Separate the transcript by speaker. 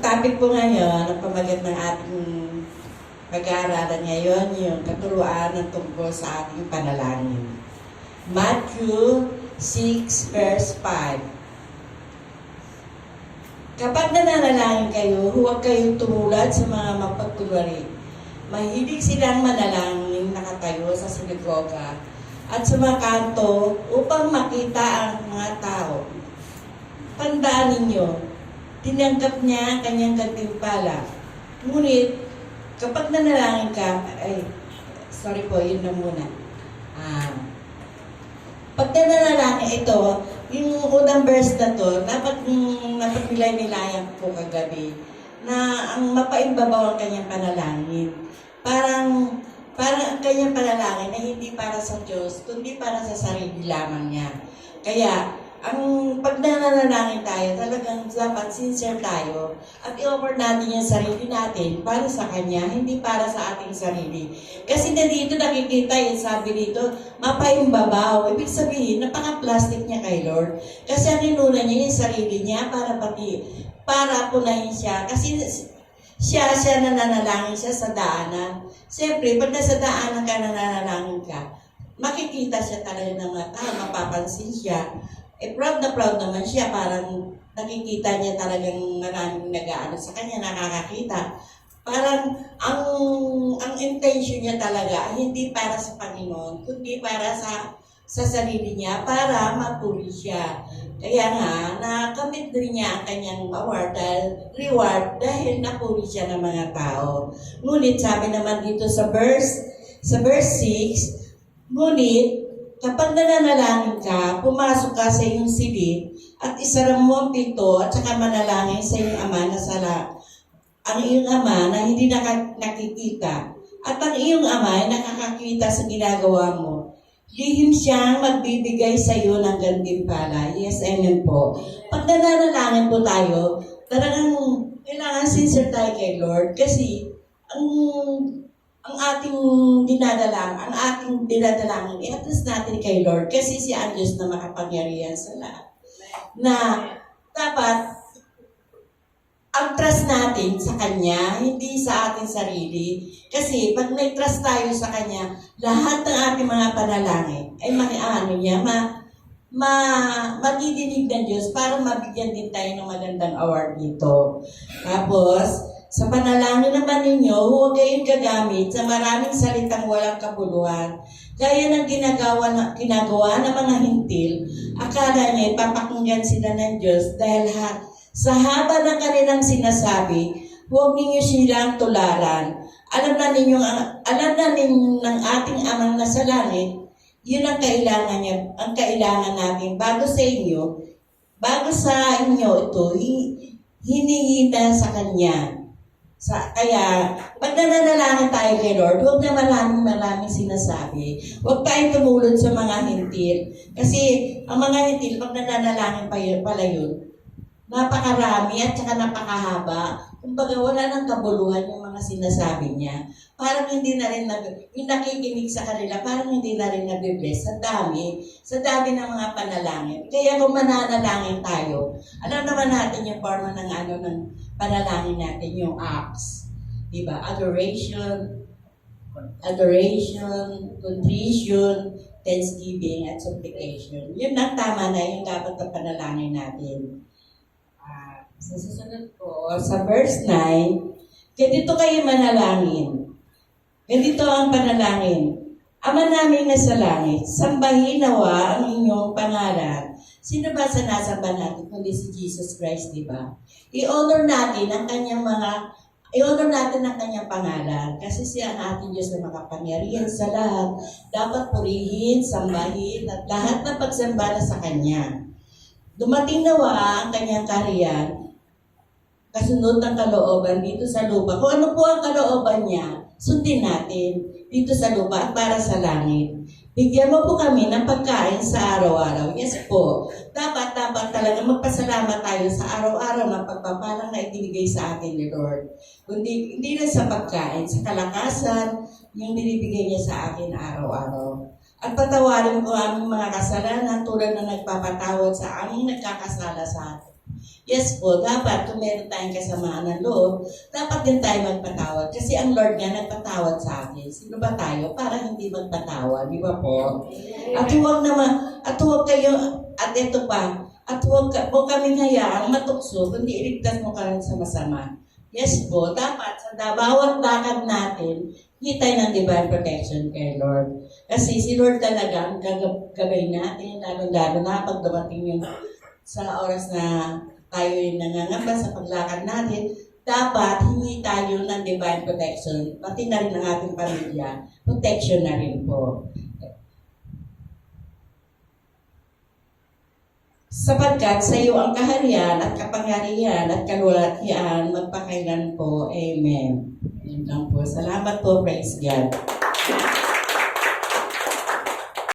Speaker 1: topic po ngayon, ang pamagat ng ating pag-aaralan ngayon, yung katuluan ng tungkol sa ating panalangin. Matthew 6 verse 5. Kapag nananalangin kayo, huwag kayong tumulad sa mga mapagkunwari. Mahilig silang manalangin nakatayo sa sinagoga at sa mga kanto upang makita ang mga tao. Tandaan ninyo, tinanggap niya ang kanyang gantimpala. Ngunit, kapag nanalangin ka, yun na muna. Pag nanalangin ito, yung unang verse na to, dapat napagbilay-nilayan po kagabi, na ang mapaimbabaw ang kanyang panalangin. Parang ang kanyang panalangin na hindi para sa Diyos, kundi para sa sarili lamang niya. Kaya, pag nananalangin tayo, talagang dapat sincere tayo at i-offer natin yung sarili natin para sa Kanya, hindi para sa ating sarili. Kasi na dito nakikita yung sabi dito, mapaimbabaw. Ibig sabihin, napaka-plastic niya kay Lord. Kasi ang inuna niya yung sarili niya para punahin siya. Kasi siya na nananalangin siya sa daanan. Siyempre, pag nasa daanan ka, nananalangin ka, makikita siya talaga ng mga tao, mapapansin siya. Proud na proud naman siya, parang nakikita niya talagang maraming nag-aano sa kanya, nakakakita. Parang ang intention niya talaga hindi para sa Panginoon, kundi para sa sarili niya, para mapuri siya. Kaya nga, nakamit din niya ang kanyang reward dahil napuri siya ng mga tao. Ngunit sabi naman dito sa verse 6, ngunit, kapag nananalangin ka, pumasok ka sa iyong silid at isara mo ang pinto at saka manalangin sa iyong ama na ang iyong ama na hindi nakikita at ang iyong ama ay nakakakita sa ginagawa mo. Lihim siyang magbibigay sa iyo ng gantimpala. Yes, amen po. Pag nananalangin po tayo, talagang kailangan sincere tayo kay Lord kasi ang ating dinadalangin, i-address natin kay Lord kasi siya ang Diyos na makapangyarihan sa lahat. Na dapat ang trust natin sa Kanya, hindi sa ating sarili. Kasi pag may-trust tayo sa Kanya, lahat ng ating mga panalangin ay madidinig ng Diyos para mabigyan din tayo ng magandang award dito. Tapos, sa panalangin naman ninyo, huwag kayong gagamit sa maraming salitang walang kabuluhan. Gaya ng ginagawa ng mga hintil, akala niya ipapakinggan sila ng Diyos dahil sa haba ng kanilang sinasabi, huwag ninyo silang tularan. Alam na ninyo ng ating amang nasa langit, yun ang kailangan niya, ang kailangan natin bago sa inyo ito, hinihintay sa Kanya. Kaya, pag nananalangin tayo kay Lord, huwag na maraming sinasabi. Huwag tayong tumulad sa mga hintil. Kasi, ang mga hintil, pag nananalangin pala yun, napakarami at saka napakahaba. Kumbaga, wala nang kabuluhan yung mga sinasabi niya. Parang hindi na rin yung nakikinig sa kanila, parang hindi na rin nag-bless. Sa dami ng mga panalangin. Kaya kung mananalangin tayo, alam naman natin yung forma ng panalangin natin, yung acts. Diba? Adoration, contrition, thanksgiving, at supplication. Yun ang tama na yung dapat na panalangin natin. Sa susunod po, sa verse 9, ganito kayo manalangin. Ganito ang panalangin. Ama namin na sa langit, sambahin nawa ang inyong pangalan. Sino ba sa nasamba natin? Kundi si Jesus Christ, di ba? I-honor natin ang kanyang pangalan. Kasi siya ang ating Diyos na makapangyarihan sa lahat. Dapat purihin, sambahin, at lahat na pagsamba na sa Kanya. Dumating nawa ang kanyang kaharian, kasunod ng kalooban dito sa lupa. Kung ano po ang kalooban niya, sundin natin dito sa lupa at para sa langit. Bigyan mo po kami ng pagkain sa araw-araw. Yes po. Dapat talaga magpasalamat tayo sa araw-araw ng pagpapalang na ibinigay sa atin ni Lord. Hindi lang sa pagkain, sa kalakasan, yung binibigay niya sa akin araw-araw. At patawarin ko aming mga kasalanan tulad na nagpapatawad sa aming nagkakasala sa atin. Yes po, dapat kung meron tayong kasamaan ng loob, dapat din tayo magpatawad. Kasi ang Lord nga nagpatawad sa atin. Sino ba tayo para hindi magpatawad? Di ba po? At huwag kayo, at ito pa, at huwag kaming hayaang matukso, kundi iligtas mo ka rin sa masama. Yes po, dapat sa bawat lakad natin, hitay ng divine protection kay Lord. Kasi si Lord talaga ang gagabay natin, lalo-lalo na pag dumating yung sa oras na tayo yung nangangamba sa paglakad natin, dapat hingi tayo ng divine protection, pati na rin ang ating pamilya, protection na rin po. Sapagkat sa iyo ang kaharian at kapangyarihan at kalwalhatian magpakailan po. Amen. Yun lang po. Salamat po. Praise God.